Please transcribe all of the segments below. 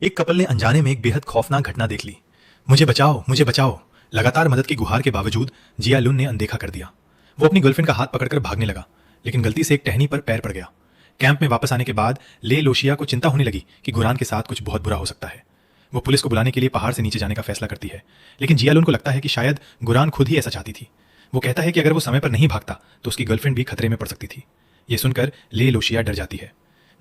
एक कपल ने अनजाने में एक बेहद खौफनाक घटना देख ली। मुझे बचाओ। लगातार मदद की गुहार के बावजूद जिया लुन ने अनदेखा कर दिया। वो अपनी गर्लफ्रेंड का हाथ पकड़कर भागने लगा, लेकिन गलती से एक टहनी पर पैर पड़ गया। कैंप में वापस आने के बाद ले लोशिया को चिंता होने लगी कि गुरान के साथ कुछ बहुत बुरा हो सकता है। वो पुलिस को बुलाने के लिए पहाड़ से नीचे जाने का फैसला करती है, लेकिन जिया लुन को लगता है कि शायद गुरान खुद ही ऐसा चाहती थी। वो कहता है कि अगर वो समय पर नहीं भागता तो उसकी गर्लफ्रेंड भी खतरे में पड़ सकती थी। ये सुनकर ले लोशिया डर जाती है।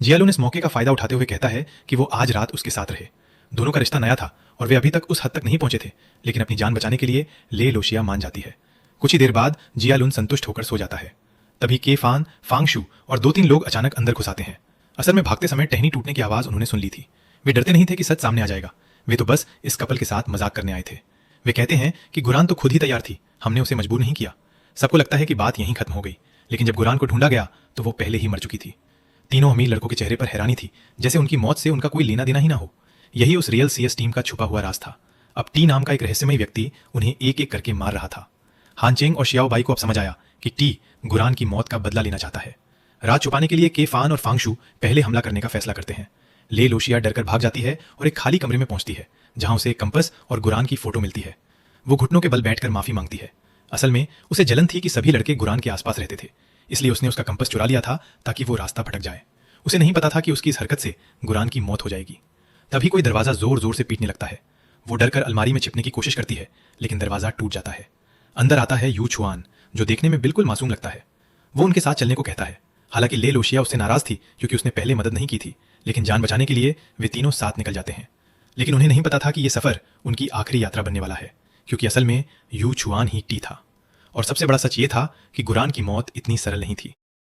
जिया लुन इस मौके का फायदा उठाते हुए कहता है कि वो आज रात उसके साथ रहे। दोनों का रिश्ता नया था और वे अभी तक उस हद तक नहीं पहुंचे थे, लेकिन अपनी जान बचाने के लिए ले लोशिया मान जाती है। कुछ ही देर बाद जिया लुन संतुष्ट होकर सो जाता है। तभी के फान, फांगशु और 2-3 लोग अचानक अंदर घुस आते हैं। असल में भागते समय टहनी टूटने की आवाज उन्होंने सुन ली थी। वे डरते नहीं थे कि सच सामने आ जाएगा। वे तो बस इस कपल के साथ मजाक करने आए थे। वे कहते हैं कि गुरान तो खुद ही तैयार थी, हमने उसे मजबूर नहीं किया। सबको लगता है कि बात यहीं खत्म हो गई, लेकिन जब गुरान को ढूंढा गया तो वो पहले ही मर चुकी थी। तीनों अमीर लड़कों के चेहरे पर हैरानी थी, जैसे उनकी मौत से उनका कोई लेना देना ही ना हो। यही उस रियल सीएस टीम का छुपा हुआ राज था। अब टी नाम का एक रहस्यमय व्यक्ति उन्हें एक एक करके मार रहा था। हानचेंग और शियाओ बाई को अब समझ आया कि टी गुरान की मौत का बदला लेना चाहता है। राज छुपाने के लिए के फान और फांगशु पहले हमला करने का फैसला करते हैं। ले लोशिया डरकर भाग जाती है और एक खाली कमरे में पहुंचती है, जहां उसे एक कंपस और गुरान की फोटो मिलती है। वो घुटनों के बल बैठकर माफी मांगती है। असल में उसे जलन थी कि सभी लड़के गुरान के आसपास रहते थे, इसलिए उसने उसका कंपस चुरा लिया था ताकि वो रास्ता भटक जाए। उसे नहीं पता था कि उसकी इस हरकत से गुरान की मौत हो जाएगी। तभी कोई दरवाजा जोर जोर से पीटने लगता है। वो डरकर अलमारी में छिपने की कोशिश करती है, लेकिन दरवाजा टूट जाता है। अंदर आता है यू छुआन, जो देखने में बिल्कुल मासूम लगता है। वो उनके साथ चलने को कहता है। हालांकि ले लोशिया उससे नाराज थी, क्योंकि उसने पहले मदद नहीं की थी, लेकिन जान बचाने के लिए वे तीनों साथ निकल जाते हैं। लेकिन उन्हें नहीं पता था कि यह सफर उनकी आखिरी यात्रा बनने वाला है, क्योंकि असल में यू छुआन ही टी था। और सबसे बड़ा सच ये था कि गुरान की मौत इतनी सरल नहीं थी।